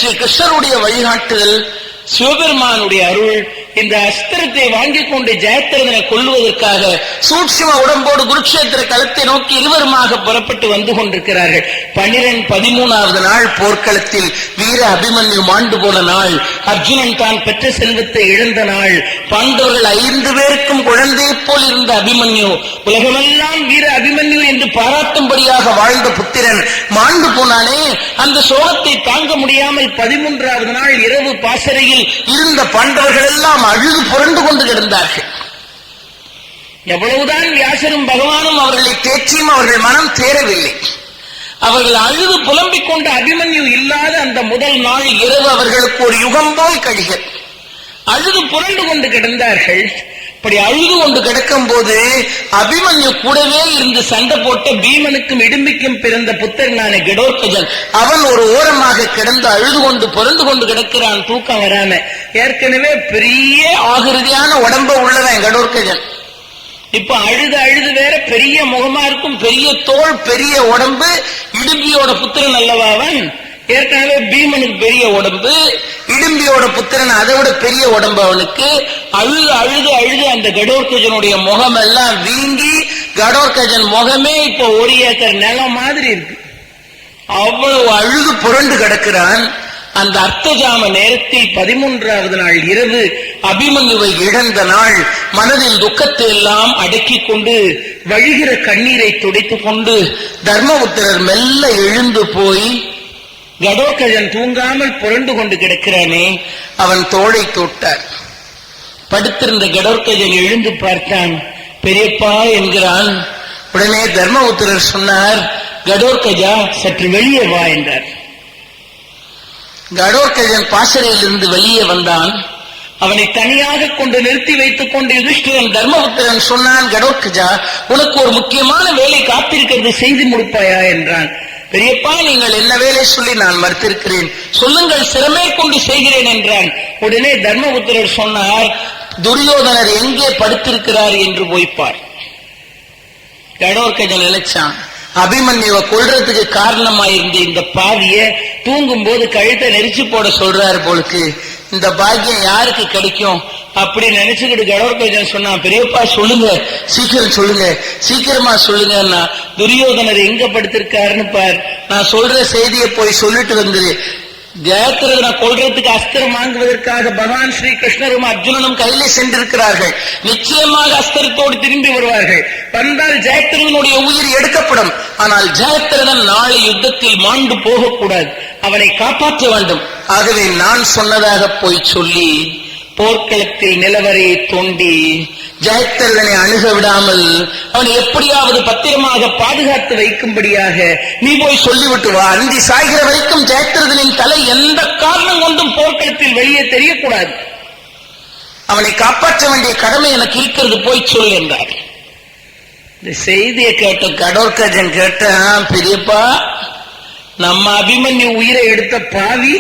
ஸ்ரீ கிருஷ்ணருடைய வழிகாட்டுதல், சிவபெருமானுடைய அருள், இந்த அஸ்திரத்தை வாங்கிக் கொண்டு ஜெயத்ரதனை கொல்லுவதற்காக சூட்சும உடம்போடு குருட்சேத்திர களத்தை நோக்கி இருவருமாக புறப்பட்டு வந்து கொண்டிருக்கிறார்கள். 13வது நாள் போர்க்களத்தில் வீர அபிமன்யு மாண்டு போன நாள், அர்ஜுனன் தான் பெற்ற செல்வத்தை இழந்த நாள், பாண்டவர்கள் 5 பேருக்கும் குழந்தை போல் இருந்த அபிமன்யு, உலகமெல்லாம் வீர அபிமன்யு என்று பாராட்டும்படியாக வாழ்ந்த புத்திரன் மாண்டு போனானே. அந்த சோகத்தை தாங்க முடியாமல் 13வது நாள் இரவு பாசறையில் இருந்த பாண்டவர்கள் எல்லாம் அழுது புரண்டு கொண்டு கிடந்தார்கள். எவ்வளவுதான் வியாசரும் பகவானும் அவர்களை தேற்றியும் அவர்கள் மனம் தேரவில்லை. அவர்கள் அழுது புலம்பிக் கொண்ட அபிமன்யு இல்லாத அந்த முதல் நாள் இரவு அவர்களுக்கு ஒரு யுகம் போல் கழிகள். அழுது புரண்டு கொண்டு கிடந்தார்கள். அப்படி அழுது கொண்டு கிடக்கும் போது அபிமன்யு கூடவே இருந்து சண்டை போட்ட பீமனுக்கும் இடும்பிக்கும் பிறந்த புத்திரனான கடோத்கஜன் அவன் ஒரு ஓரமாக கிடந்து அழுது கொண்டு புரண்டு கொண்டு கிடக்கிறான், தூக்கம் வராம. ஏற்கனவே பெரிய ஆகிருதியான உடம்ப உள்ளவன் கடோத்கஜன். இப்ப அழுது அழுது வேற பெரிய முகமா இருக்கும், பெரிய தோல், பெரிய உடம்பு. இடும்பியோட புத்திரன் அல்லவா அவன். ஏற்கனவே பீமனுக்கு பெரிய உடம்பு, இடும்பியோட புத்திரன் அதை விட பெரிய உடம்பு அவனுக்கு. அழுது அழுது அழுது அந்த கடோத்கஜனுடைய முகம் எல்லாம் வீங்கி, கடோத்கஜன் முகமே இப்ப 1 ஏக்கர் நிலம் மாதிரி இருக்கு. அவ்வளவு அழுது புரண்டு கிடக்கிறான். அந்த அர்த்தஜாம நேரத்தில் 13வது நாள் இரவு அபிமன்யுவை இழந்த நாள். மனதில் துக்கத்தை எல்லாம் அடக்கிக் கொண்டு வழிகிற கண்ணீரை துடைத்துக் கொண்டு தர்மபுத்திரர் மெல்ல எழுந்து போய், கடோத்கஜன் தூங்காமல் புரண்டு கொண்டு கிடக்கிறானே, அவன் தோளை தொட்டார். படுத்திருந்த கடோத்கஜன் எழுந்து பார்த்தான். பெரியப்பா என்கிறான். உடனே தர்மபுத்திரர் சொன்னார், கடோத்கஜா சற்று வெளியே வா என்றார். கடோத்கஜன் பாசறையில் இருந்து வெளியே வந்தான். அவனை தனியாக கொண்டு நிறுத்தி வைத்துக் கொண்டு யுதிஷ்டிரன் தர்மபுத்திரன் சொன்னான், கடோத்கஜா உனக்கு ஒரு முக்கியமான வேலை காத்திருக்கிறது, செய்து முடிப்பாயா என்றான். பெரியப்பா நீங்கள் என்ன வேலை சொல்லி நான் மறுத்திருக்கிறேன், சொல்லுங்கள், சிரமே கொண்டு செய்கிறேன் என்றான். உடனே தர்மபுத்திரர் சொன்னார், துரியோதனர் எங்கே படுத்திருக்கிறார் என்று போய்ப்பார். கடோத்கஜன் நினைச்சான், அபிமன்யுவை கொல்றதுக்கு காரணமாயிருந்த இந்த பாவிய தூங்கும் போது கழுத்தை நெரிச்சு போட சொல்றாரு போலுக்கு, இந்த பாக்கியம் யாருக்கு கிடைக்கும் அப்படி நினைச்சுக்கிட்டு கடோத்கஜன் சொன்னான், பெரியப்பா சொல்லுங்க, சீக்கிரம் சொல்லுங்க, சீக்கிரமா சொல்லுங்க. துரியோதனர் எங்க படுத்திருக்காருன்னு பார், நான் சொல்ற செய்தியை போய் சொல்லிட்டு வந்துரு. ஜெயத்ரதனை கொல்றதுக்கு அஸ்திரம் வாங்குவதற்காக பகவான் ஸ்ரீ கிருஷ்ணரும் அர்ஜுனனும் கையிலே சென்றிருக்கிறார்கள். நிச்சயமாக அஸ்திரத்தோடு திரும்பி வருவார்கள். வந்தால் ஜெயத்ரதனுடைய உயிர் எடுக்கப்படும். ஆனால் ஜெயத்ரதன் நாளை யுத்தத்தில் மாண்டு போகக்கூடாது, அவனை காப்பாற்ற வேண்டும். ஆகவே நான் சொன்னதாக போய் சொல்லி போர்க்களத்தில் நிலவரையை தோண்டி ஜெயத்ரதனை அணுக விடாமல் அவனை எப்படியாவது பத்திரமாக பாதுகாத்து வைக்கும்படியாக நீ போய் சொல்லிவிட்டு வா. அந்தி சாகிற வரைக்கும் ஜெயத்ரதனின் தலை எந்த காரணம் கொண்டும் போர்க்களத்தில் வெளியே தெரியக்கூடாது. அவனை காப்பாற்ற வேண்டிய கடமை எனக்கு இருக்கிறது, போய் சொல் என்றார். இந்த செய்தியை கேட்ட கடோத்கஜன் கேட்டான், பெரியப்பா நம்ம அபிமன்யு உயிரை எடுத்த பாவி,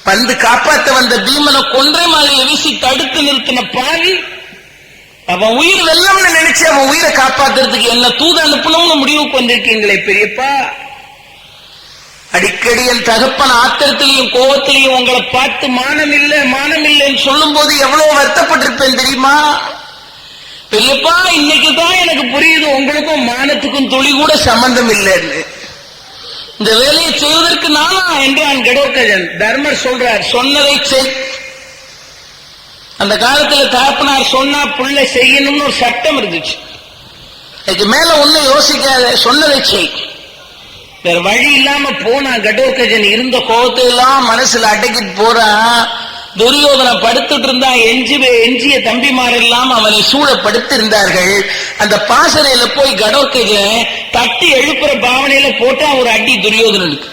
வந்து காப்பாற்ற வந்த பீமனை கொன்றை மாலையை வீசி தடுத்து நிறுத்தின பாவி, அவன் உயிர் வெல்லம்னு நினைச்சு அவன் உயிரை காப்பாத்துறதுக்கு என்ன தூது அனுப்பணும்னு முடிவுக்கு வந்திருக்கீங்களே பெரியப்பா. அடிக்கடி என் தகப்பன் ஆத்திரத்திலையும் கோபத்திலையும் உங்களை பார்த்து மானம் இல்லைன்னு சொல்லும் போது எவ்வளவு வருத்தப்பட்டிருப்பேன் தெரியுமா பெரியப்பா. இன்னைக்குதான் எனக்கு புரியுது உங்களுக்கும் மானத்துக்கும் துளி கூட சம்பந்தம் இல்லைன்னு. இந்த வேலையை செய்வதற்கு நானா என்றான் கடோத்கஜன். தர்மர் சொல்றார், சொன்னதை செய். அந்த காலத்துல தகப்பனார் சொன்னா புள்ள செய்யணும்னு ஒரு சட்டம் இருந்துச்சு. இதுக்கு மேல ஒண்ணு யோசிக்காத, சொன்னதை செய். வேற வழி இல்லாம போனா கடோத்கஜன் இருந்த கோபத்தை எல்லாம் மனசுல அடக்கிட்டு போறான். துரியோதனை படுத்துட்டு இருந்தா எஞ்சிய தம்பிமாரெல்லாம் அவனை சூழ படுத்திருந்தார்கள். அந்த பாசறையில போய் கடோத்கஜன் தட்டி எழுப்புற பாவனையில போட்டா ஒரு அடி துரியோதனனுக்கு.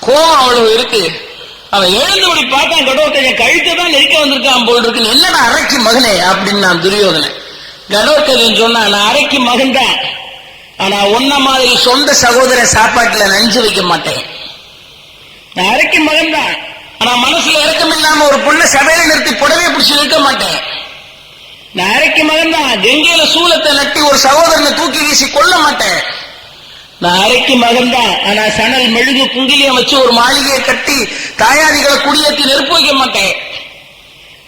கோபம் அவ்வளவு இருக்கு. அவன் எழுந்தபடி பார்த்தான், கடோத்கஜன் கழுத்தை தான் நெருக்க வந்திருக்கான் போல் இருக்கு. என்னடா அரைக்கு மகனே அப்படின்னு நான் துரியோதனன். கடோத்கஜன் சொன்னா, நான் அரைக்கு மகன் தான், ஆனா ஒன்ன மாதிரி சொந்த சகோதரன் சாப்பாட்டுல நஞ்சு வைக்க மாட்டேன். நான் அரைக்கு மகன் தான், ஆனா மனசுல இறக்கம் இல்லாம ஒரு பொண்ணை சபையில நிறுத்தி புடவை பிடிச்சி நிற்க மாட்டேன். நான் அரைக்கு மகன் தான், கங்கையில சூலத்தை நட்டி ஒரு சகோதரனை தூக்கி வீசி கொல்ல மாட்டேன். நான் அரைக்கு மகன் தான், ஆனா சணல் மெழுகு குங்கிலியம் வச்சு ஒரு மாளிகையை கட்டி தாயாதிகளை குடியேற்றி நெருப்பு வைக்க மாட்டேன்.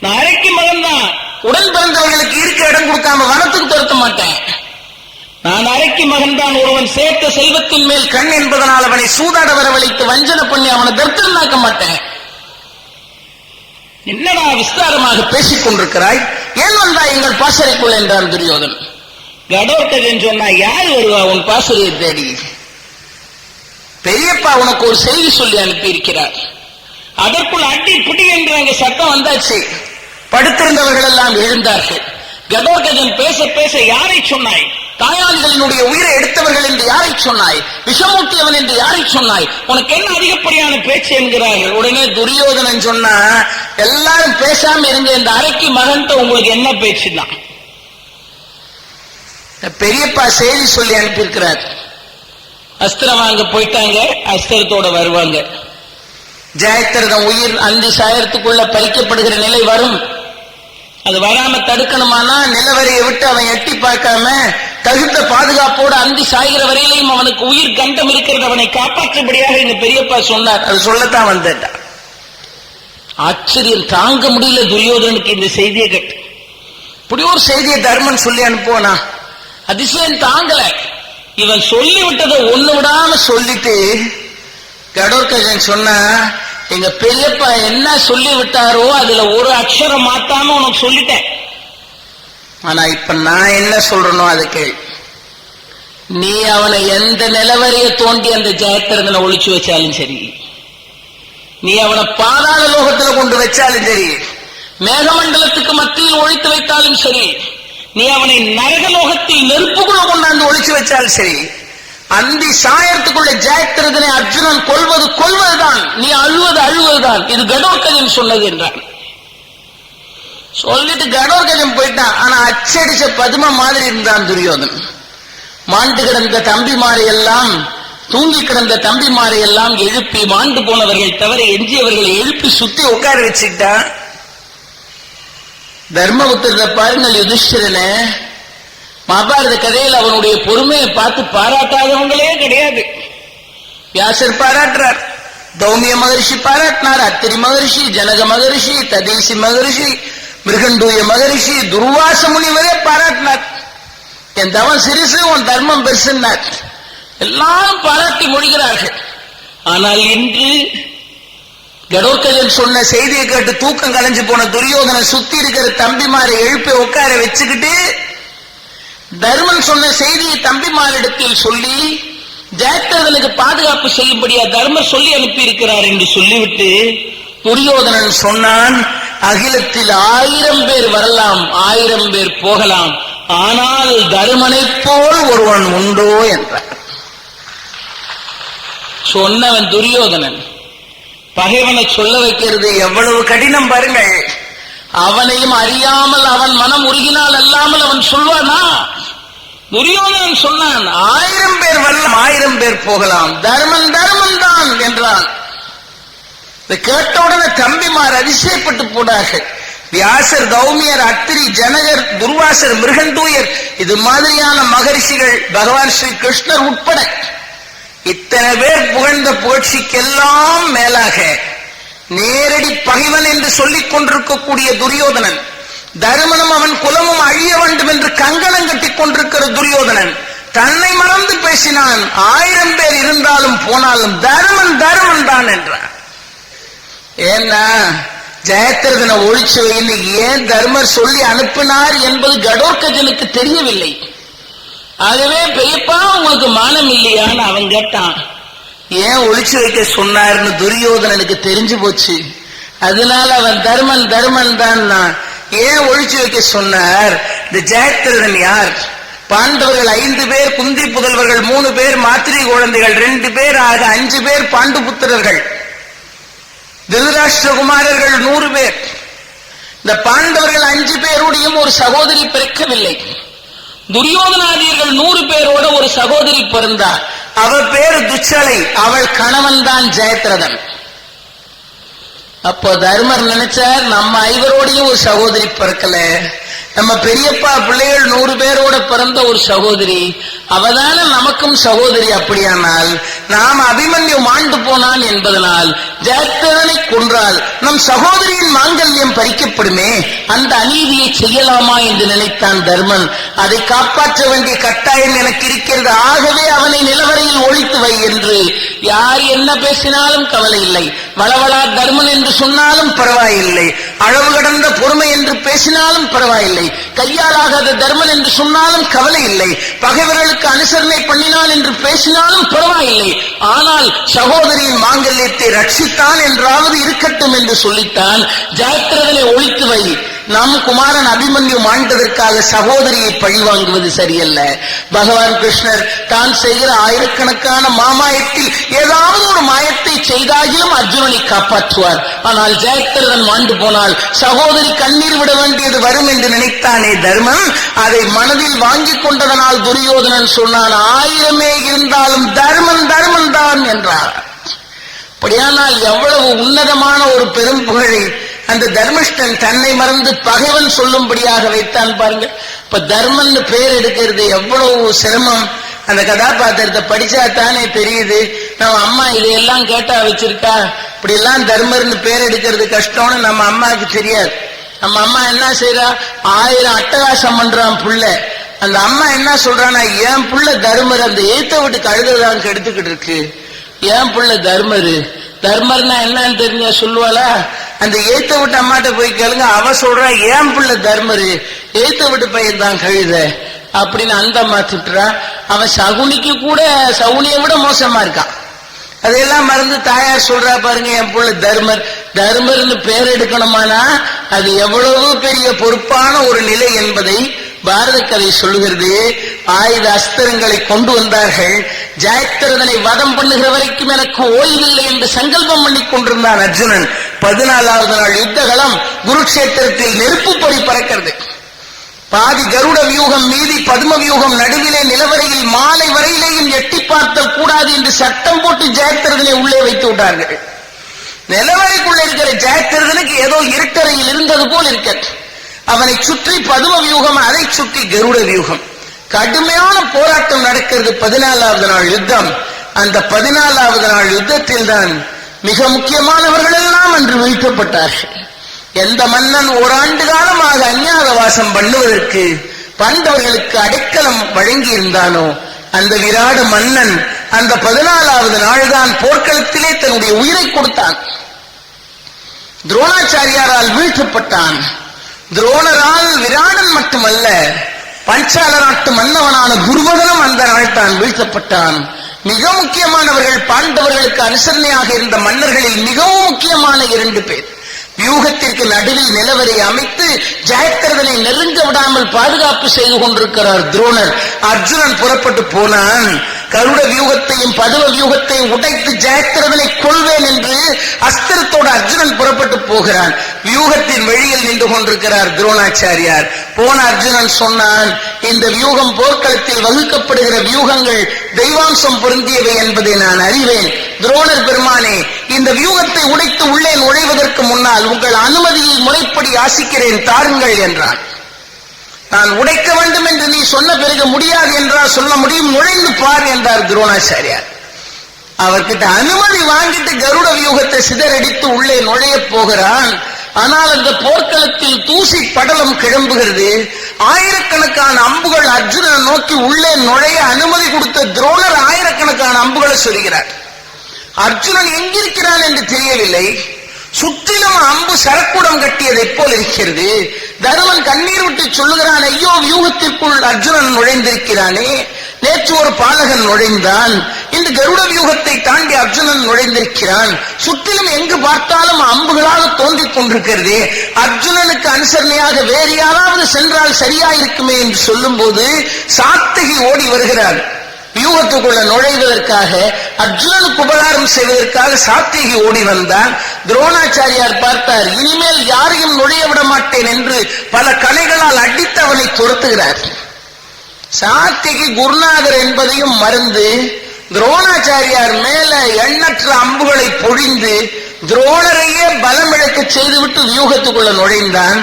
நான் அரைக்கு மகன் தான், உடன் பிறந்தவர்களுக்கு இருக்க இடம் கொடுக்காம வனத்துக்கு துரத்த மாட்டேன். நான் அரைக்கு மகன் தான், ஒருவன் சேர்த்த செல்வத்தின் மேல் கண் என்பதனால் அவனை சூதாட வரவழைத்து வஞ்சனை பண்ணி அவனை தர்த்தனாக்க மாட்டேன். என்னடா விஸ்தாரமாக பேசிக் கொண்டிருக்கிறாய், ஏன் வந்தா எங்கள் பாசறைக்குள் என்றான் துரியோதன். கடோர்கஜன் சொன்னா, யார் வருவா உன் பாசறையை தேடி? பெரியப்பா உனக்கு ஒரு செய்தி சொல்லி அனுப்பி இருக்கிறார். அதற்குள் அடி புடி என்று அங்கே சத்தம் வந்தாச்சு. படுத்திருந்தவர்கள் எல்லாம் எழுந்தார்கள். கடோர்கஜன் பேச பேச, யாரை சொன்னாய்? தாயாளிகளினுடைய உயிரை எடுத்தவர்கள் என்று யாரை சொன்னாய்? விஷமூட்டியவன் என்று யாரை சொன்னாய்? உனக்கு என்ன அதிகப்படியான பேச்சு என்கிறார்கள். உடனே துரியோதனன் சொன்னா, எல்லாரும் பேசாம இருங்க, இந்த அரைக்கு மகன்கிட்ட உங்களுக்கு என்ன பேச்சுதான்? பெரியப்பா செய்தி சொல்லி அனுப்பியிருக்கிறார். அஸ்திரம் வாங்க போயிட்டாங்க, அஸ்திரத்தோட வருவாங்க. ஜெயத்ரதன் உயிர் அந்தி சாயத்துக்குள்ள பறிக்கப்படுகிற நிலை வரும். அது வராம தடுக்கணுமானா நிலவரையை விட்டு அவன் எட்டி பார்க்காம தகுந்த பாதுகாப்போடு அந்தி சாய்கிற வரையிலையும் அவனுக்கு உயிர் கண்டம் இருக்கிறது, அவனை காப்பாற்றும்படியாக எங்க பெரியப்பா சொன்னார். அது சொல்லத்தான் வந்தார். ஆச்சரியம் தாங்க முடியல துரியோதனுக்கு இந்த செய்தியை கேட்டு. இப்படி ஒரு செய்தியை தர்மன் சொல்லி அனுப்புவானா? அதிசயம் தாங்கல. இவன் சொல்லிவிட்டதை ஒண்ணு விடாம சொல்லிட்டு கடோர்கஜன் சொன்னா, எங்க பெரியப்பா என்ன சொல்லி விட்டாரோ அதுல ஒரு அக்ஷரம் மாத்தாம உனக்கு சொல்லிட்டேன். ஆனா இப்ப நான் என்ன சொல்றனோ அதை கேள். நீ அவனை எந்த நிலவரைய தோண்டி அந்த ஜெயத்ரதனை ஒழிச்சு வச்சாலும் சரி, நீ அவனை பாதாள லோகத்துல கொண்டு வச்சாலும் சரி, மேகமண்டலத்துக்கு மத்தியில் ஒழித்து வைத்தாலும் சரி, நீ அவனை நரகலோகத்தில் நெருப்புக்குள்ள கொண்டாந்து ஒழிச்சு வச்சாலும் சரி, அந்தி சாயத்துக்குள்ள ஜெயத்ரதனை அர்ஜுனன் கொல்வதுதான், நீ அழுவதுதான். இது கடோர்கஜன் சொன்னது என்றான். சொல்லிட்டு கடோர்கஜன் போயிட்டான். ஆனா அச்சடிச்ச பதும மாதிரி இருந்தான் துரியோதன். மாண்டு கிடந்த தம்பிமாரை எல்லாம், தூங்கி கிடந்த தம்பிமாரை எல்லாம் எழுப்பி, மாண்டு போனவர்கள் தவிர எஞ்சியவர்களை எழுப்பி சுத்தி உட்கார வச்சுக்கிட்டான். தர்மபுத்திர பாருங்கள், யுதிஷ்டிரன மகாபாரத கதையில் அவனுடைய பொறுமையை பார்த்து பாராட்டாதவங்களே கிடையாது. வியாசர் பாராட்டுறார், தௌமிய மகரிஷி பாராட்டினார், அத்திரி மகரிஷி, ஜனக மகரிஷி, ததீசி மகரிஷி, மிருகண்டூய மகரிஷி, துர்வாச முனிவரே பாராட்டினார். என் தவம் சிறுசு, உன் தர்மம் பெருசுன்னார். எல்லாரும் பாராட்டி மொழிகிறார்கள். ஆனால் இன்று கடோர்கஜன் சொன்ன செய்தியை கேட்டு தூக்கம் கலைஞ்சு போன துரியோதனை சுத்தி இருக்கிற தம்பிமாரை எழுப்பி உட்கார வச்சுக்கிட்டு தர்மன் சொன்ன செய்தியை தம்பிமாரிடத்தில் சொல்லி ஜெயத்ரதனுக்கு பாதுகாப்பு செய்யும்படியா தர்மர் சொல்லி அனுப்பி இருக்கிறார் என்று சொல்லிவிட்டு துரியோதனன் சொன்னான், அகிலத்தில் 1000 பேர் வரலாம், 1000 பேர் போகலாம், ஆனால் தருமனைப் போல் ஒருவன் உண்டோ என்றார். சொன்னவன் துரியோதனன். பகைவனை சொல்ல வைக்கிறது எவ்வளவு கடினம் பாருங்கள். அவனையும் அறியாமல் அவன் மனம் உருகினால் அல்லாமல் அவன் சொல்வானா? துரியோதனன் சொன்னான், 1000 பேர் வரலாம், 1000 பேர் போகலாம், தர்மன் தான் என்றான். இதை கேட்டவுடனே தம்பிமார் அதிசயப்பட்டு போனார்கள். வியாசர், தௌமியர், அத்திரி, ஜனகர், துர்வாசர், மிருகண்டூயர், இது மாதிரியான மகரிஷிகள், பகவான் ஸ்ரீ கிருஷ்ணர் உட்பட இத்தனை பேர் புகழ்ந்த புகழ்ச்சிக்கெல்லாம் மேலாக நேரடி பகைவன் என்று சொல்லிக் கொண்டிருக்கக்கூடிய துரியோதனன், தருமனும் அவன் குலமும் அழிய வேண்டும் என்று கங்கணம் கட்டிக் கொண்டிருக்கிற துரியோதனன் தன்னை மறந்து பேசினான். 1000 பேர் இருந்தாலும் போனாலும் தருமன் தான் என்றான். ஏன்னா ஜெயத்ரதனை ஒழிச்சு வைன்னு ஏன் தர்மர் சொல்லி அனுப்பினார் என்பது கடோர்கஜனுக்கு தெரியவில்லை. ஆகவே பெரியப்பா உங்களுக்கு மானம் இல்லையான்னு அவன் கேட்டான். ஏன் ஒழிச்சு வைக்க சொன்னார்னு துரியோதனனுக்கு தெரிஞ்சு போச்சு. அதனால அவன் தர்மன் தான். ஏன் ஒழிச்சு வைக்க சொன்னார்? இந்த ஜெயத்ரதன் யார்? பாண்டவர்கள் 5 பேர், குந்தி புதல்வர்கள் 3 பேர், மாத்திரி குழந்தைகள் 2 பேர், ஆக 5 பேர் பாண்டு புத்திரர்கள். திருதராஷ்டிரகுமாரர்கள் 100 பேர். இந்த பாண்டவர்கள் 5 பேருடையும் ஒரு சகோதரி பிறக்கவில்லை. துரியோதனாதியர்கள் 100 பேரோட ஒரு சகோதரி பிறந்தார். அவள் பேரு துச்சலை, அவள் கணவன் தான் ஜெயத்ரதன். அப்போ தர்மர் நினைச்சார், நம்ம 5 பேரோடையும் ஒரு சகோதரி பிறக்கல, நம்ம பெரியப்பா பிள்ளைகள் 100 பேரோட பிறந்த ஒரு சகோதரி, அவதான நமக்கும் சகோதரி. அப்படியானால் நாம் அபிமன்யு மாண்டு போனான் என்பதனால் ஜெயத்ரதனை கொன்றால் நம் சகோதரியின் மாங்கல்யம் பறிக்கப்படுமே, அந்த அநீதியை செய்யலாமா என்று நினைத்தான் தர்மன். அதை காப்பாற்ற வேண்டிய கட்டாயம் எனக்கு இருக்கிறது, ஆகவே அவனை நிலவரையில் ஒழித்து வை என்று. யார் என்ன பேசினாலும் கவலை இல்லை, வளவளா தர்மன் என்று சொன்னாலும் பரவாயில்லை, அளவு கடந்த பொறுமை என்று பேசினாலும் பரவாயில்லை, கையாலாகாத தர்மன் என்று சொன்னாலும் கவலை இல்லை, பகைவர்களுக்கு அனுசரணை பண்ணினான் என்று பேசினாலும் பரவாயில்லை, ஆனால் சகோதரியின் மாங்கல்யத்தை ரட்சித்தான் என்றாவது இருக்கட்டும் என்று சொல்லித்தான். ஜெயத்ரதனை ஒழித்து வை, நம் குமாரன் அபிமன்யு மாண்டதற்காக சகோதரியை பழிவாங்குவது சரியல்ல. பகவான் கிருஷ்ணர் தான் செய்கிற ஆயிரக்கணக்கான மாமாயத்தில் ஏதாவது ஒரு மாயத்தை செய்தாகிலும் அர்ஜுனனை காப்பாற்றுவார். ஆனால் ஜெயத்ரதன் மாண்டு போனால் சகோதரி கண்ணீர் விட வேண்டியது வரும் என்று நினைத்தானே தர்மன். அதை மனதில் வாங்கிக் கொண்டதனால் துரியோதனன் சொன்னான், 1000 இருந்தாலும் தர்மன் தர்மன் தான் என்றார். அப்படியானால் எவ்வளவு உன்னதமான ஒரு பெரும் புகழை அந்த தர்மிஷ்டன் தன்னை மறந்து பகைவன் சொல்லும்படியாக வைத்தான் பாருங்க. இப்ப தர்மன் பேர் எடுக்கிறது எவ்வளவு சிரமம். அந்த கதாபாத்திரத்தை படிச்சா தானே தெரியுது. நம்ம அம்மா இதையெல்லாம் கேட்டா வச்சிருக்கா, இப்படி எல்லாம் தர்மர்னு பேர் எடுக்கிறது கஷ்டம்னு நம்ம அம்மாவுக்கு தெரியாது. நம்ம அம்மா என்ன செய்யறா, 1000 அட்டகாசம் பண்றான் புள்ள. அந்த அம்மா என்ன சொல்றானா, என் புள்ள தர்மர் அந்த ஏத்த விட்டு கழுதுதான் கெடுத்துக்கிட்டு இருக்கு, என் புள்ள தர்மரு. தர்மர்னா என்னன்னு தெரிஞ்சா சொல்லுவாளா? அந்த ஏத்த விட்டு அம்மாட்ட போய் கேளுங்க, அவ சொல்றா ஏன் புள்ள தர்மரு, ஏத்த விட்டு பையன் தான் கழுத அப்படின்னு அந்த அம்மா திட்டுறா. அவன் சகுனிக்கு கூட சகுனியை விட மோசமா இருக்கான். அதையெல்லாம் மறந்து தாயார் சொல்றா பாருங்க, என் புள்ள தர்மர். தர்மர்னு பேர் எடுக்கணுமானா அது எவ்வளவு பெரிய பொறுப்பான ஒரு நிலை என்பதை பாரத கதை சொல்லுகிறது. ஆயுத அஸ்திரங்களை கொண்டு வந்தார்கள். ஜெயத்ரதனை வதம் பண்ணுகிற வரைக்கும் எனக்கு ஓய்வில்லை என்று சங்கல்பம் பண்ணி கொண்டிருந்தான் அர்ஜுனன். 14வது நாள் யுத்தகலம் குருக்ஷேத்திரத்தில் நெருப்பு பொறி பறக்கிறது. பாதி கருட வியூகம், மீதி பத்ம வியூகம், நடுவிலே நிலவரையில் மாலை வரையிலேயும் எட்டி பார்த்தல் கூடாது என்று சட்டம் போட்டு ஜெயத்ரதனை உள்ளே வைத்து விட்டார்கள். நிலவரைக்குள்ள இருக்கிற ஜெயத்ரதனுக்கு ஏதோ இருட்டறையில் இருந்தது போல் இருக்கிறது. அவனை சுற்றி பதும வியூகம், அதை சுற்றி கருட வியூகம். கடுமையான போராட்டம் நடக்கிறது. 14வது நாள் யுத்தம். அந்த 14வது நாள் யுத்தத்தில் தான் மிக முக்கியமானவர்கள் எல்லாம் அன்று வீழ்த்தப்பட்டார்கள். எந்த மன்னன் ஓராண்டு காலமாக அஞ்ஞாதவாசம் பண்ணுவதற்கு பாண்டவர்களுக்கு அடைக்கலம் வழங்கி இருந்தானோ அந்த விராட மன்னன் அந்த 14வது நாள்தான் போர்க்களத்திலே தன்னுடைய உயிரை கொடுத்தான். துரோணாச்சாரியாரால் வீழ்த்தப்பட்டான். துரோணரால் விராடன் மட்டுமல்ல, பஞ்சால நாட்டு மன்னவனான துருவதனும் அந்த நாள் தான் வீழ்த்தப்பட்டான். மிக முக்கியமானவர்கள் பாண்டவர்களுக்கு அனுசரணையாக இருந்த மன்னர்களில் மிகவும் முக்கியமான 2 பேர் வியூகத்திற்கு நடுவில் நிலவரை அமைத்து ஜெயத்ரதனை நெருங்க விடாமல் பாதுகாப்பு செய்து கொண்டிருக்கிறார் துரோணர். அர்ஜுனன் புறப்பட்டு போனான். கருட வியூகத்தையும் பதுவ வியூகத்தையும் உடைத்து ஜெயத்ரதனை கொள்வேன் என்று அஸ்திரத்தோடு அர்ஜுனன் புறப்பட்டு போகிறான். வியூகத்தின் வழியில் நின்று கொண்டிருக்கிறார் துரோணாச்சாரியார். போன அர்ஜுனன் சொன்னான், இந்த வியூகம் போர்க்களத்தில் வகுக்கப்படுகிற வியூகங்கள் தெய்வாம்சம் பொருந்தியவை என்பதை நான் அறிவேன். துரோணர் பெருமானே, இந்த வியூகத்தை உடைத்து உள்ளே நுழைவதற்கு முன்னால் உங்கள் அனுமதியை முறைப்படி யாசிக்கிறேன், தாருங்கள் என்றான். நான் உடைக்க வேண்டும் என்று நீ சொன்ன பிறகு முடியாது என்றால் சொல்ல முடியும், நுழைந்து பார் என்றார் துரோணாச்சாரியார். அவர்கிட்ட அனுமதி வாங்கிட்டு கருட வியூகத்தை சிதறடித்து உள்ளே நுழைய போகிறான். ஆனால் அந்த போர்க்களத்தில் தூசி படலம் கிளம்புகிறது. ஆயிரக்கணக்கான அம்புகள் அர்ஜுனனை நோக்கி உள்ளே நுழைய அனுமதி கொடுத்த துரோணர் ஆயிரக்கணக்கான அம்புகளை சொல்கிறார். அர்ஜுனன் எங்கிருக்கிறான் என்று தெரியவில்லை. சுற்றிலும் அம்பு சரக்குடம் கட்டியதை போல் இருக்கிறது. தருமன் கண்ணீர் விட்டு சொல்லுகிறான், ஐயோ வியூகத்திற்குள் அர்ஜுனன் நுழைந்திருக்கிறானே, நேற்று ஒரு பாலகன் நுழைந்தான், இந்த கருட வியூகத்தை தாண்டி அர்ஜுனன் நுழைந்திருக்கிறான், சுற்றிலும் எங்கு பார்த்தாலும் அம்புகளாக தோன்றிக் கொண்டிருக்கிறது, அர்ஜுனனுக்கு அனுசரணையாக வேறு யாராவது சென்றால் சரியா இருக்குமே என்று சொல்லும் போது சாத்தகி ஓடி வருகிறார். வியூகத்துக்குள்ள நுழைவதற்காக, அர்ஜுனனுக்கு உபகாரம் செய்வதற்காக சாத்திகி ஓடி வந்தான். துரோணாச்சாரியார் பார்த்தார், இனிமேல் யாரையும் நுழைய விட மாட்டேன் என்று பல கணைகளால் அடித்து அவனை துரத்துகிறார். சாத்திகி குருநாதர் என்பதையும் மறந்து துரோணாச்சாரியார் மேல எண்ணற்ற அம்புகளை பொழிந்து துரோணரையே பலம் இழக்க செய்துவிட்டு வியூகத்துக்குள்ள நுழைந்தான்.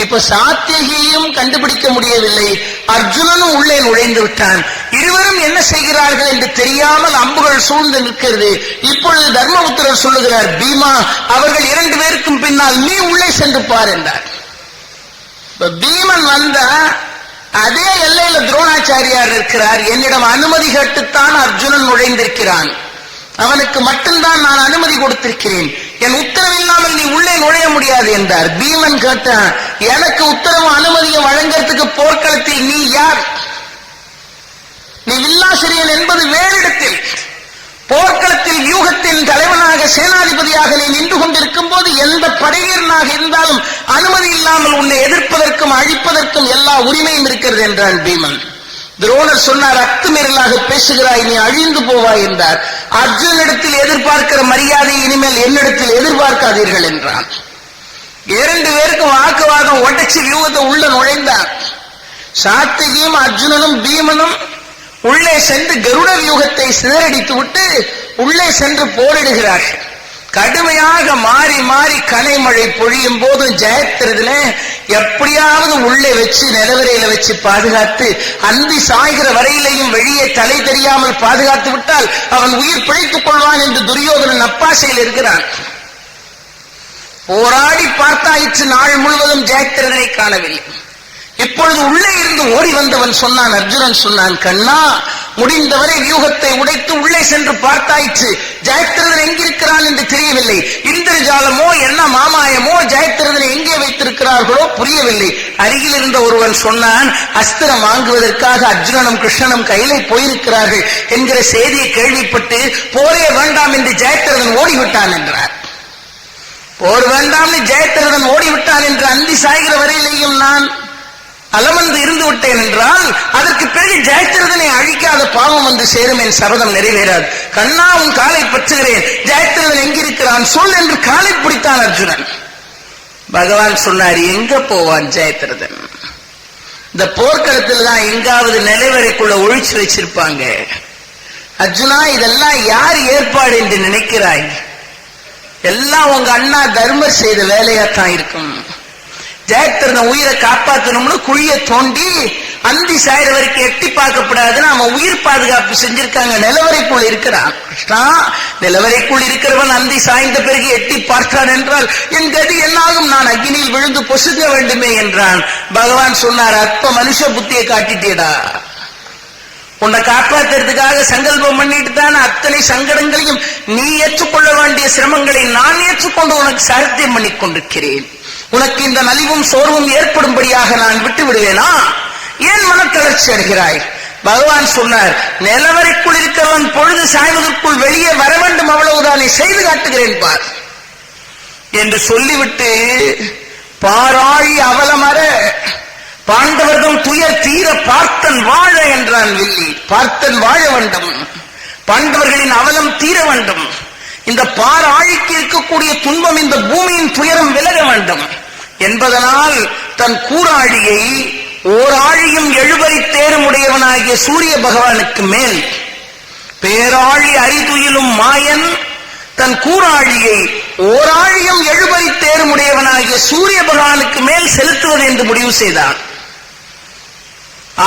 இப்ப சாத்தியகியும் கண்டுபிடிக்க முடியவில்லை, அர்ஜுனனும் உள்ளே நுழைந்து விட்டான். இருவரும் என்ன செய்கிறார்கள் என்று தெரியாமல் அம்புகள் சூழ்ந்து நிற்கிறது. இப்பொழுது தர்மபுத்திரர் சொல்லுகிறார், பீமா அவர்கள் 2 பேருக்கும் பின்னால் நீ உள்ளே சென்று பார் என்றார். பீமன் வந்த அதே எல்லையில துரோணாச்சாரியார் இருக்கிறார். என்னிடம் அனுமதி கேட்டுத்தான் அர்ஜுனன் நுழைந்திருக்கிறான், அவனுக்கு மட்டும்தான் நான் அனுமதி கொடுத்திருக்கிறேன், என் உத்தரவு இல்லாமல் நீ உள்ளே நுழைய முடியாது என்றார். பீமன் கேட்டான், எனக்கு உத்தரவு அனுமதியை வழங்கறதுக்கு போர்க்களத்தில் நீ யார்? நீ வில்லாசிரியன் என்பது வேறிடத்தில், போர்க்களத்தில் வியூகத்தின் தலைவனாக சேனாதிபதியாக நீ நின்று கொண்டிருக்கும் போது எந்த படைவீரனாக இருந்தாலும் அனுமதி இல்லாமல் உன்னை எதிர்ப்பதற்கும் அழிப்பதற்கும் எல்லா உரிமையும் இருக்கிறது என்றான் பீமன். துரோணர் சொன்னார், அத்துமீறலாக பேசுகிறாய், நீ அழிந்து போவாய் என்றார். அர்ஜுனிடத்தில் எதிர்பார்க்கிற மரியாதை இனிமேல் என்னிடத்தில் எதிர்பார்க்காதீர்கள் என்றான். 2 பேருக்கும் வாக்குவாதம் ஒட்டச்சி வியூகத்தை உள்ள நுழைந்தார். சாத்திகியும் அர்ஜுனனும் பீமனும் உள்ளே சென்று கருட வியூகத்தை சிதறடித்து விட்டு உள்ளே சென்று போரிடுகிறார்கள். கடுமையாக மாறி மாறி கனைமழை பொழியும் போது ஜெயத்திரதுல எப்படியாவது உள்ளே வச்சு நிலவரையில வச்சு பாதுகாத்து அந்தி சாய்கிற வரையிலையும் வெளியே தலை தெரியாமல் பாதுகாத்து விட்டால் அவன் உயிர் பிழைத்துக் கொள்வான் என்று துரியோதனன் அப்பாசையில் இருக்கிறான். போராடி பார்த்தாயிற்று, நாள் முழுவதும் ஜெயத்திரதனை காணவில்லை. இப்பொழுது உள்ளே இருந்து ஓடி வந்தவன் சொன்னான், அர்ஜுனன் சொன்னான், கண்ணா முடிந்தவரை வியூகத்தை உடைத்து உள்ளே சென்று பார்த்தாயிற்று, ஜெயத்திரதன் எங்கிருக்கிறான் என்று தெரியவில்லை. இந்திரஜாலமோ என்ன மாமாயமோ ஜெயத்திரதனை எங்கே வைத்திருக்கிறார்களோ புரியவில்லை. அருகில் இருந்த ஒருவன் சொன்னான், அஸ்திரம் வாங்குவதற்காக அர்ஜுனனும் கிருஷ்ணனும் கையிலே போயிருக்கிறார்கள் என்கிற செய்தியை கேள்விப்பட்டு போரே வேண்டாம் என்று ஜெயத்திரதன் ஓடிவிட்டான் என்றார். போர் வேண்டாம் ஜெயத்திரதன் ஓடிவிட்டான் என்று அந்தி சாய்கிற வரையிலேயும் நான் அலமந்து இருந்து விட்டேன் என்றால் அதற்கு பிறகு ஜெயத்திரதனை அழிக்காத பாவம் வந்து சேரும், என் சபதம் நிறைவேறாது. கண்ணா உன் காலை பற்றுகிறேன், ஜெயத்திரதன் எங்கிருக்கிறான் சொல் என்று காலை பிடித்தான் அர்ஜுனன். பகவான் சொன்னார், எங்க போவான் ஜெயத்திரதன்? இந்த போர்க்களத்தில் தான் எங்காவது நிலைவரைக்குள்ள ஒழிச்சு வச்சிருப்பாங்க. அர்ஜுனா இதெல்லாம் யார் ஏற்பாடு என்று நினைக்கிறாய்? எல்லாம் உங்க அண்ணா தர்மர் செய்த வேலையாத்தான் இருக்கும். ஜெயத்திரதன் உயிரை காப்பாற்றணும்னு குழியை தோண்டி அந்தி சாயிர வரைக்கும் எட்டி பார்க்கப்படாதுன்னு அவன் உயிர் பாதுகாப்பு செஞ்சிருக்காங்க. நிலவரைக்குள் இருக்கிறான் கிருஷ்ணா, நிலவரைக்குள் இருக்கிறவன் அந்தி சாய்ந்த பிறகு எட்டி பார்த்தான் என்றால் என் கதி என்னாகும், நான் அக்னியில் விழுந்து பொசுங்க வேண்டுமே என்றான். பகவான் சொன்னார், அற்ப மனுஷ புத்தியை காட்டிட்டேடா, உன்னை காப்பாற்றுறதுக்காக சங்கல்பம் பண்ணிட்டு தான் அத்தனை சங்கடங்களையும் நீ ஏற்றுக்கொள்ள வேண்டிய சிரமங்களை நான் ஏற்றுக்கொண்டு உனக்கு சாரத்தியம் பண்ணி கொண்டிருக்கிறேன். உனக்கு இந்த நலிவும் சோர்வும் ஏற்படும்படியாக நான் விட்டு விடுவேனா? ஏன் மனத்தளர்ச்சி அடைகிறாய்? பகவான் சொன்னார், நிலவரைக்குள் இருக்கிறவன் பொழுது சாய்வதற்குள் வெளியே வர வேண்டும், அவ்வளவுதானே, செய்து காட்டுகிறேன் பார் என்று சொல்லிவிட்டு பாராழி அவலமர பாண்டவர்கள் துயர் தீர பார்த்தன் வாழ என்றான் வில்லி. பார்த்தன் வாழ வேண்டும், பாண்டவர்களின் அவலம் தீர வேண்டும், இந்த பாராழிக்கு இருக்கக்கூடிய துன்பம், இந்த பூமியின் துயரம் விலக வேண்டும் என்பதனால் தன் கூராழியை ஓர் ஆழியும் 70 தேருமுடையவனாகிய சூரிய பகவானுக்கு மேல் பேராழி அரிதுயிலும் மாயன் தன் கூராழியை ஓர் ஆழியும் 70 தேருமுடையவனாகிய சூரிய பகவானுக்கு மேல் செலுத்துவது என்று முடிவு செய்தான்.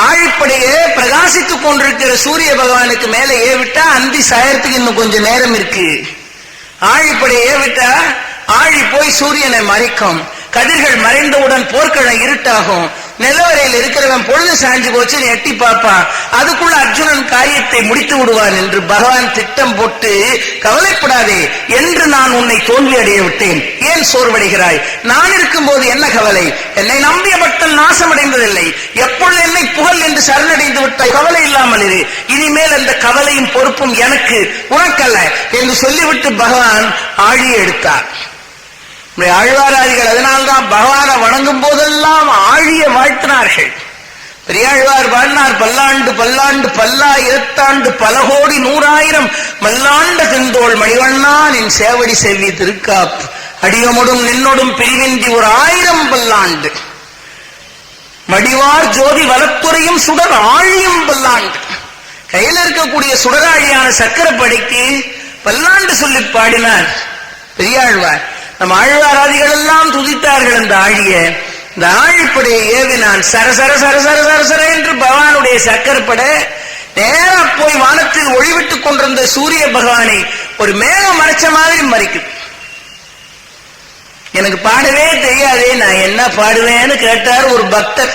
ஆழிப்படையே பிரகாசித்துக் கொண்டிருக்கிற சூரிய பகவானுக்கு மேல ஏவிட்டா அந்தி சாயத்துக்கு இன்னும் கொஞ்சம் நேரம் இருக்கு. ஆழிப்படையை ஏவிட்டா ஆழி போய் சூரியனை மறைக்கும், கதிர்கள் மறைந்தவுடன் போர்க்களம் இருட்டாகும், நிலவரையில் இருக்கிறவன் பொழுது சாஞ்சு போச்சு எட்டி பார்ப்பான், அதுக்குள்ள அர்ஜுனன் காரியத்தை முடித்து விடுவான் என்று பகவான் திட்டம் போட்டு கவலைப்படாதே என்று நான் உன்னை தோல்வி அடைய விட்டேன், ஏன் சோர்வடைகிறாய்? நான் இருக்கும் போது என்ன கவலை? என்னை நம்பிய பக்தன் நாசமடைந்ததில்லை, எப்பொழுது என்னை புகழ் என்று சரணடைந்து விட்டாய், கவலை இல்லாமல் இரு, இனிமேல் அந்த கவலையும் பொறுப்பும் எனக்கு உனக்கல்ல என்று சொல்லிவிட்டு பகவான் ஆழியை எடுத்தார். ஆழ்வாராதிகள் அதனால்தான் பகவானை வணங்கும் போதெல்லாம் ஆழிய வாழ்த்தினார்கள். பெரியாழ்வார் வாழ்நார் பல்லாண்டு பல்லாண்டு பல்லாயிரத்தாண்டு பல கோடி 100,000 மல்லாண்ட செந்தோள் மணிவண்ணா நின் சேவடி செவ்வி திருக்காப்பு அடியமுடும் நின்னொடும் பிரிவின்றி 1000 பல்லாண்டு மடிவார் ஜோதி வலத்துறையும் சுடர் ஆழியும் பல்லாண்டு. கையில் இருக்கக்கூடிய சுடராழியான சக்கரப்படைக்கு பல்லாண்டு சொல்லி பாடினார் பெரியாழ்வார். நம் ஆழ்வாராதிகள் எல்லாம் துதித்தார்கள் அந்த ஆழிய. இந்த ஆழிப்படையை ஏவினான். சரசர சரசர சரசர என்று பகவானுடைய சக்கரப்படை நேரா போய் வானத்தில் ஒளிவிட்டுக் கொண்டிருந்த சூரிய பகவானை ஒரு மேகம் மறைச்ச மாதிரி மறைக்குது. எனக்கு பாடவே தெரியாதே, நான் என்ன பாடுவேன்னு கேட்டார் ஒரு பக்தர்.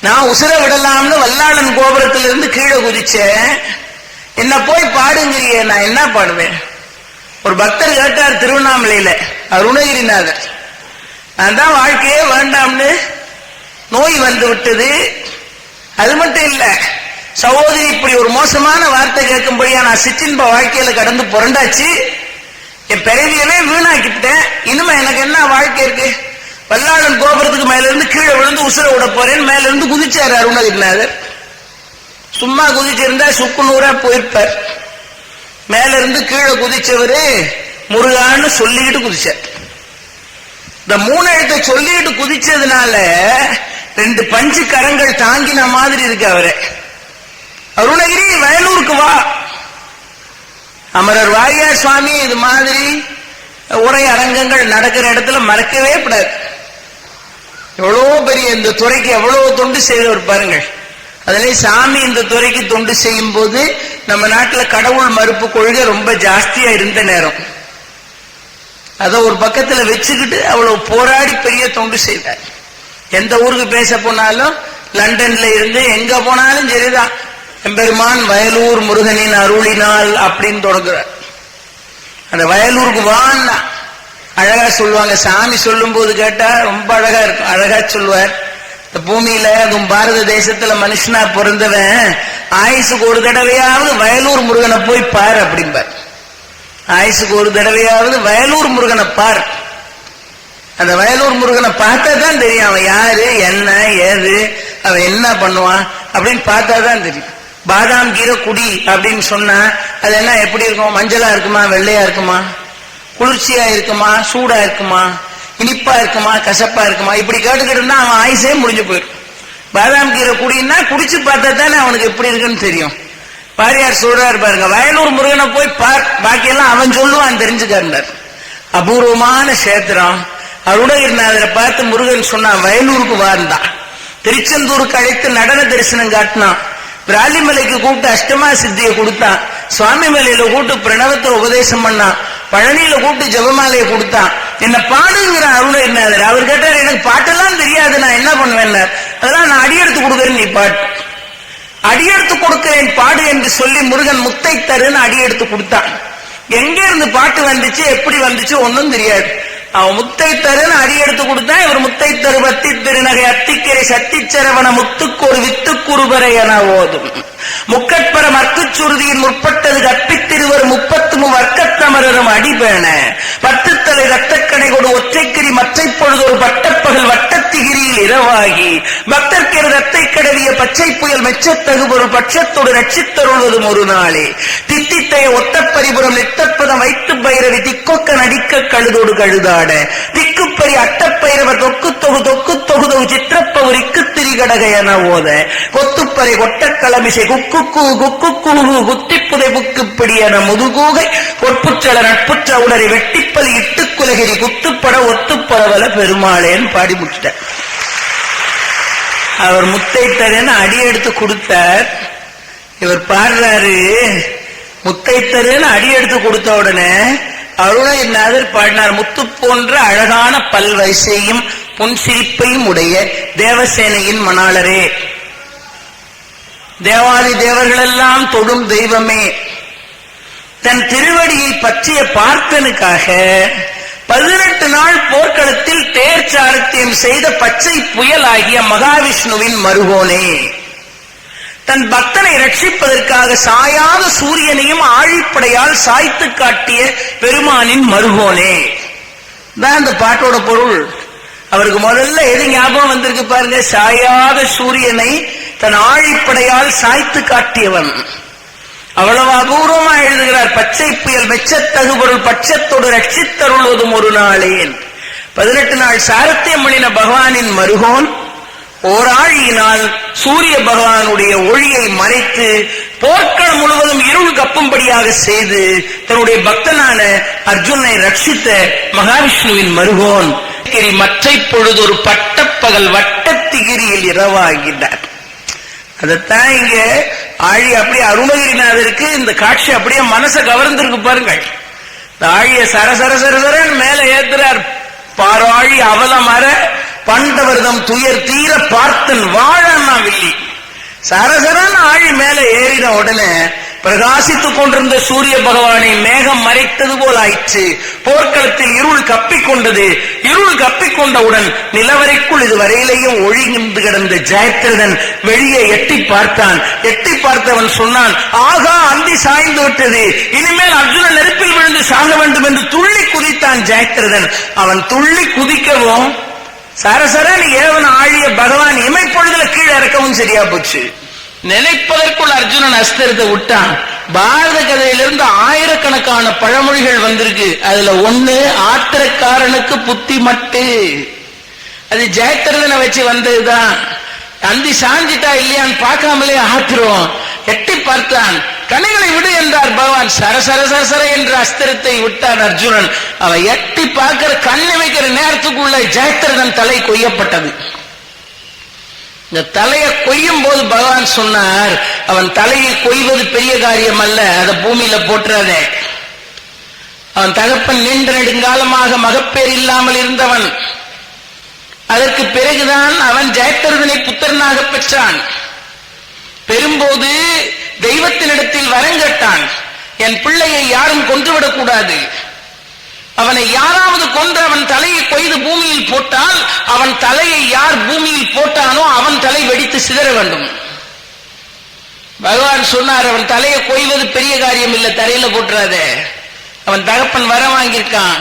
நான் உசுர விடலாம்னு வல்லாளன் கோபுரத்திலிருந்து கீழே குதிச்சேன், என்ன போய் பாடுங்கிறிய, நான் என்ன பாடுவேன்? ஒரு பக்தர் கேட்டார் திருவண்ணாமலையில, அருணகிரிநாதர். நான் தான் வாழ்க்கையே வேண்டாம்னு நோய் வந்து விட்டது. அது மட்டும் இல்ல, சகோதரி இப்படி ஒரு மோசமான வார்த்தை கேட்கும்படியா நான் சிற்றின்ப வாழ்க்கையில கடந்து புரண்டாச்சு, என் பிறவியவே வீணாக்கிட்டேன், இனிமே எனக்கு என்ன வாழ்க்கை இருக்கு? வல்லாளன் கோபுரத்துக்கு மேல இருந்து கீழே விழுந்து உசுர விட போறேன், மேல இருந்து குதிச்சாரு அருணகிரிநாதர். சும்மா குதிச்சிருந்தா சுக்கு நூறா போயிருப்பார். மேல இருந்து கீழே குதிச்சவரு முருகான்னு சொல்லிக்கிட்டு குதிச்சார். இந்த 3 எழுத்தை சொல்லிட்டு குதிச்சதுனால 2 பஞ்சு கரங்கள் தாங்கின மாதிரி இருக்கு அவரை. அருணகிரி வயலூருக்கு வா. அமரர் வாரியார் சுவாமி இது மாதிரி உரை அரங்கங்கள் நடக்கிற இடத்துல மறக்கவே கூடாது. எவ்வளவு பெரிய இந்த துறைக்கு எவ்வளவு தொண்டு செய்தவர் பாருங்கள். அதிலே சாமி இந்த துறைக்கு தொண்டு செய்யும் போது நம்ம நாட்டில் கடவுள் மறுப்பு கொள்கை ரொம்ப ஜாஸ்தியா இருந்த நேரம். அதை ஒரு பக்கத்துல வச்சுக்கிட்டு அவ்வளவு போராடி பெரிய தொண்டு செய்தார். எந்த ஊருக்கு பேச போனாலும், லண்டன்ல இருந்து எங்க போனாலும் சரிதான், எம்பெருமான் வயலூர் முருகனின் அருளினால் அப்படின்னு தொடங்குறார். அந்த வயலூருக்கு வான்னா அழகா சொல்லுவாங்க. சாமி சொல்லும் போது கேட்டா ரொம்ப அழகா இருக்கும். அழகா சொல்லுவார், இந்த பூமியில அதுவும் பாரத தேசத்துல மனுஷனா பிறந்தவன் ஆயுசுக்கு ஒரு தடவையாவது வயலூர் முருகனை போய் பார் அப்படிம்பார். ஆயுசுக்கு ஒரு தடவையாவது வயலூர் முருகனை பார். அந்த வயலூர் முருகனை பார்த்தா தான் தெரியும் அவன் யாரு, என்ன ஏது, அவன் என்ன பண்ணுவான் அப்படின்னு பார்த்தா தான் தெரியும். பாதாம் கீரை குடி அப்படின்னு சொன்னா அது என்ன எப்படி இருக்கும்? மஞ்சளா இருக்குமா, வெள்ளையா இருக்குமா, குளிர்ச்சியா இருக்குமா, சூடா இருக்குமா, இனிப்பா இருக்குமா, கசப்பா இருக்குமா, இப்படி கேட்டுக்கிட்டு இருந்தா அவன் ஆயுசே முடிஞ்சு போயிடும். பாதாம் கீரை குடின்னா குடிச்சு பார்த்தா தானே அவனுக்கு எப்படி இருக்குன்னு தெரியும். பாரியார் சொல்றாரு பாருங்க, வயலூர் முருகனை போய் பார், பாக்கியெல்லாம் அவன் சொல்லுவான் தெரிஞ்சுக்கார். அபூர்வமான கஷேத்திரம். அருணகிரிநாதரை பார்த்து முருகன் சொன்னான் வயலூருக்கு வாழ்ந்தான். திருச்செந்தூருக்கு அழைத்து நடன தரிசனம் காட்டினான். பிராலிமலைக்கு கூப்பிட்டு அஷ்டமா சித்தியை கொடுத்தான். சுவாமி மலையில கூப்பிட்டு பிரணவத்தை உபதேசம் பண்ணான். பழனியில கூப்பிட்டு ஜபமாலையை கொடுத்தான். என்ன பாடுங்கிற அருணகிரிநாதர். அவர் கேட்டார், எனக்கு பாட்டெல்லாம் தெரியாது, நான் என்ன பண்ணுவேன்? அதெல்லாம் நான் அடியெடுத்து கொடுக்குறேன், நீ பாட்டு அடியெடுத்து கொடுக்கிறேன் பாடு என்று சொல்லி முருகன் முத்தை தருன்னு அடியெடுத்து கொடுத்தான். எங்க இருந்து பாட்டு வந்துச்சு, எப்படி வந்துச்சு ஒன்னும் தெரியாது. அவன் முத்தை தருன்னு அடியெடுத்து கொடுத்தான். இவர் முத்தை தரு பத்தி திருநகை அத்திக்கரை சத்திச்சரவண முத்துக்கு ஒரு வித்துக்குறுபறை என ஓதும் முக்கட்பர மற்குச் சுருதியின் முற்பட்டது கற்பித்திருவர் 33 வர்க்கத்தமரரும் அடிபேண 10 தலை ரத்தக்கடை கொடு ஒற்றைக்கிரி மற்றை பொழுது ஒரு பட்டப்பகல் வட்டத்திகிரியில் இரவாகி பக்தர்கிற ரத்தை கடவிய பச்சை புயல் மெச்சத்தகு பொருள் பட்சத்தோடு ரட்சித்தருள்வதும் ஒரு நாளே தித்தித்தைய ஒத்தப்பரிபுரம் நித்தப்பதம் வைத்து பைரவி திக்கொக்க நடிக்க கழுதோடு கழுதாட திக்குப்பரி அட்டப்பைரவர் தொக்கு தொகு சித்திரப்பவுரிக்கு திரிகடக என ஓத கொத்துப்பறை கொட்டக்களமிசை குக்கு குத்திப்புதை புக்குப்பிடி என முதுகூகை பொற்புற்றல நட்புற்ற உடரை வெட்டிப்பலி இட்டுக்குலகிரி குத்துப்பட ஒத்துப்பரவல பெருமாளேன்னு பாடி முடிச்சிட்டார். அவர் முத்தை தருன்னு அடி எடுத்து கொடுத்தார். இவர் பாடுறாரு, முத்தை தருன்னு அடி எடுத்து கொடுத்த உடனே அருணகிரிநாதர் பாடினார், முத்து போன்ற அழகான பல்வரிசையும் புன் சிரிப்பையும் உடைய தேவசேனையின் மணாளரே, தேவாதி தேவர்கள் எல்லாம் தொடும் தெய்வமே, தன் திருவடியை பற்றிய பார்த்தனுக்காக 18 நாள் போர்க்களத்தில் தேர் சாரத்தியம் செய்த பச்சை புயலாகிய மகாவிஷ்ணுவின் மருகோனே, தன் பக்தனை ரட்சிப்பதற்காக சாயாத சூரியனையும் ஆழிப்படையால் சாய்த்து காட்டிய பெருமானின் மருகோனே தான் அந்த பாட்டோட பொருள். அவருக்கு முதல்ல எது ஞாபகம் வந்திருக்கு பாருங்க, சாயாத சூரியனை தன் ஆழிப்படையால் சாய்த்து காட்டியவன். அவ்வளவு அபூர்வமா எழுதுகிறார். பச்சை புயல் மெச்சத்தகு பொருள் பட்சத்தோடு ரட்சித்தருள்வதும் ஒரு நாளேன். 18 நாள் சாரத்தியம் பண்ணின பகவானின் மருகோன் ஓராழியினால் சூரிய பகவானுடைய ஒளியை மறைத்து போர்க்களம் முழுவதும் இருள் கப்பும்படியாக செய்து தன்னுடைய பக்தனான அர்ஜுனனை ரட்சித்த மகாவிஷ்ணுவின் மருகோன் மற்ற பொழுது ஒரு பட்டப்பகல் வட்டத்திகிரியில் இரவாகின்றார். அதத்தான் இங்க ஆழி அப்படியே அருணகிரிநாதருக்கு இந்த காட்சி அப்படியே மனசை கவர்ந்திருக்கு பாருங்கள். இந்த ஆழிய சரசரசரசரன் மேல ஏத்துறார். பாராழி அவலமர பண்டவர்தம் துயர் தீர பார்த்தன் வாழன்னா வில்லி. சரசரன் ஆழி மேல ஏறின உடனே பிரகாசித்துக் கொண்டிருந்த சூரிய பகவானை மேகம் மறைத்தது போல் ஆயிற்று. போர்க்களத்தில் இருள் கப்பிக்கொண்டது. இருள் கப்பிக்கொண்டவுடன் நிலவரைக்குள் இதுவரையிலேயும் ஒழிந்து கிடந்த ஜெயத்ரதன் வெளியே எட்டி பார்த்தான். எட்டி பார்த்தவன் சொன்னான், ஆகா அந்தி சாய்ந்து விட்டது, இனிமேல் அர்ஜுனன் நெருப்பில் விழுந்து சாக வேண்டும் என்று துள்ளி குதித்தான் ஜெயத்ரதன். அவன் துள்ளி குதிக்கவும் சரசரன் ஏவன் ஆழிய பகவான் இமைப்பொழுதுல கீழே இறக்கவும் சரியா போச்சு. நினைப்பதற்குள் அர்ஜுனன் அஸ்திரத்தை விட்டான். பாரத கதையிலிருந்து ஆயிரக்கணக்கான பழமொழிகள் வந்திருக்கு. அதுல ஒண்ணு ஆத்திரக்காரனுக்கு புத்தி மட்டு. அது ஜெயத்ரதனை வச்சு வந்ததுதான். அந்தி சாஞ்சிட்டா இல்லையான்னு பார்க்காமலே ஆத்திரம். எட்டி பார்த்தான். கணைகளை விடு என்றார் பகவான். சரசரசர என்ற அஸ்திரத்தை விட்டான் அர்ஜுனன். அவன் எட்டி பார்க்கிற கண்ணை வைக்கிற நேரத்துக்குள்ள ஜெயத்ரதன் தலை கொய்யப்பட்டது. இந்த தலையை கொய்யும் போது பகவான் சொன்னார், அவன் தலையை கொய்வது பெரிய காரியம் அல்ல, அதை பூமியில போட்டுறாதே. அவன் தகப்பன் நீண்ட நெடுங்காலமாக மகப்பேர் இல்லாமல் இருந்தவன். அதற்கு பிறகுதான் அவன் ஜெயத்ரதனை புத்திரனாக பெற்றான். பெறும்போது தெய்வத்தினிடத்தில் வரங்கட்டான். என் பிள்ளையை யாரும் கொன்றுவிடக் கூடாது. அவனை யாராவது கொன்று அவன் தலையை கொய்து பூமியில் போட்டால் அவன் தலையை யார் பூமியில் போட்டானோ அவன் தலை வெடித்து சிதற வேண்டும். பகவான் சொன்னார், அவன் தலையை கொய்வது பெரிய காரியம் இல்லை, தரையில போட்டுறாதே. அவன் தகப்பன் வரம் வாங்கியிருக்கான்.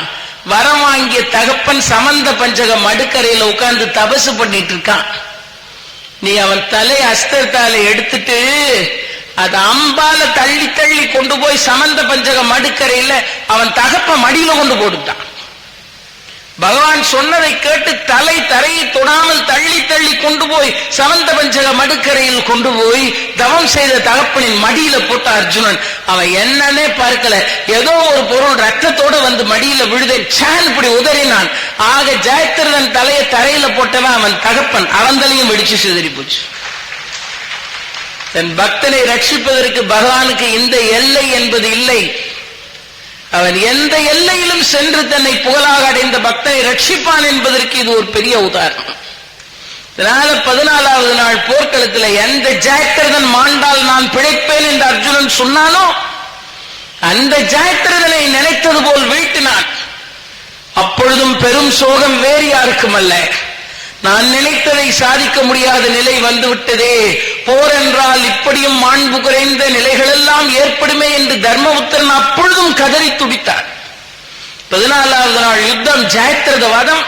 வரம் வாங்கிய தகப்பன் சமந்த பஞ்சகம் அடுக்கரையில உட்கார்ந்து தபசு பண்ணிட்டு இருக்கான். நீ அவன் தலை அஸ்திரத்தால எடுத்துட்டு அது அம்பால தள்ளி தள்ளி கொண்டு போய் சமந்த பஞ்சகம் அடுக்கரையில அவன் தகப்ப மடியில கொண்டு போட்டுட்டான். பகவான் சொன்னதை கேட்டு தலை தரையை தொடாமல் தள்ளி தள்ளி கொண்டு போய் சமந்த பஞ்சக மடுக்கரையில் கொண்டு போய் தவம் செய்த தகப்பனின் மடியில போட்ட அர்ஜுனன். அவன் என்னன்னே பார்க்கல, ஏதோ ஒரு பொருள் ரத்தத்தோட வந்து மடியில விழுதேன் சான் இப்படி உதறினான். ஆக ஜெயத்ரதன் தலையை தரையில போட்டவன் அவன் தகப்பன். அவன் தலையும் வெடிச்சு சிதறி போச்சு. தன் பக்தனை ரட்சிப்பதற்கு பகவானுக்கு இந்த எல்லை என்பது இல்லை. அவன் எந்த எல்லையிலும் சென்று தன்னை புகழாக அடைந்த பக்தனை ரட்சிப்பான் என்பதற்கு இது ஒரு பெரிய உதாரணம். இதனால 14வது நாள் போர்க்களத்தில் எந்த ஜெயத்ரதன் மாண்டால் நான் பிழைப்பேன் என்று அர்ஜுனன் சொன்னானோ அந்த ஜெயத்ரதனை நினைத்தது போல் வீழ்த்தினான். அப்பொழுதும் பெரும் சோகம் வேறு யாருக்கும் அல்ல. நான் நினைத்ததை சாதிக்க முடியாத நிலை வந்துவிட்டதே, போர் என்றால் இப்படியும் மாண்பு குறைந்த நிலைகள் எல்லாம் ஏற்படுமே என்று தர்மபுத்திரன் அப்பொழுதும் கதறி துடித்தார். 14வது நாள் யுத்தம் ஜெயத்ரத வதம்.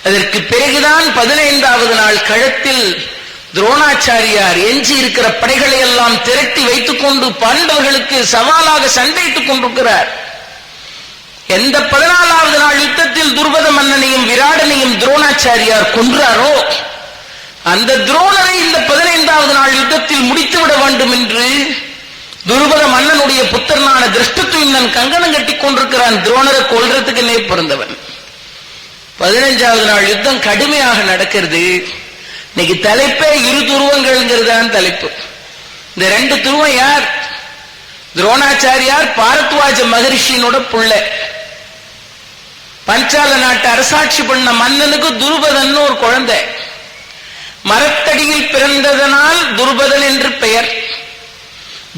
அதற்கு பிறகுதான் 15வது நாள் களத்தில் துரோணாச்சாரியார் எஞ்சி இருக்கிற படைகளை எல்லாம் திரட்டி வைத்துக் கொண்டு பாண்டவர்களுக்கு சவாலாக சண்டையிட்டுக் கொண்டிருக்கிறார். எந்த 14வது நாள் யுத்தத்தில் துருபத மன்னனையும் விராடனையும் துரோணாச்சாரியார் கொன்றாரோ அந்த துரோணரை இந்த 15வது நாள் யுத்தத்தில் முடித்துவிட வேண்டும் என்று துருபத மன்னனுடைய புத்திரனான திருஷ்டத்யும்னன் கங்கணம் கட்டி கொண்டிருக்கிறான். துரோணரை கொல்றதுக்கு நே பிறந்தவன். 15வது நாள் யுத்தம் கடுமையாக நடக்கிறது. இன்னைக்கு தலைப்பே இரு துருவங்கள்ங்கிறதான் தலைப்பு. இந்த ரெண்டு துருவம் யார்? துரோணாச்சாரியார் பாரத்வாஜ மகரிஷியினோட புள்ள. பஞ்சால நாட்டு அரசாட்சி பண்ண மன்னனுக்கு துருபதன் ஒரு குழந்தை. மரத்தடியில் பிறந்ததனால் துருபதன் என்று பெயர்.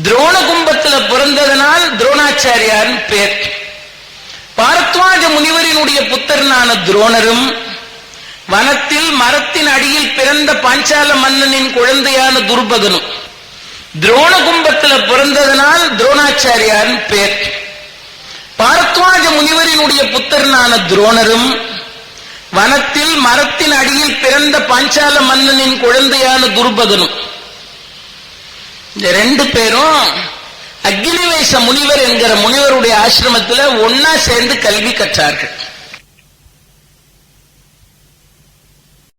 துரோண கும்பத்தில் பிறந்ததனால் துரோணாச்சாரியார் பெயர். பாரத்வாஜ முனிவரினுடைய புத்திரனான துரோணரும் வனத்தில் மரத்தின் அடியில் பிறந்த பாஞ்சால மன்னனின் குழந்தையான துருபதனும் துரோண கும்பத்தில் பிறந்ததனால் துரோணாச்சாரியார் பெயர். பாரத்வாஜ முனிவரினுடைய புத்திரனான துரோணரும் வனத்தில் மரத்தின் அடியில் பிறந்த பாஞ்சால மன்னனின் குழந்தையான துருபதனும் இந்த ரெண்டு பேரும் அக்னிவேச முனிவர் என்கிற முனிவருடைய ஆசிரமத்தில் ஒன்னா சேர்ந்து கல்வி கற்றார்கள்.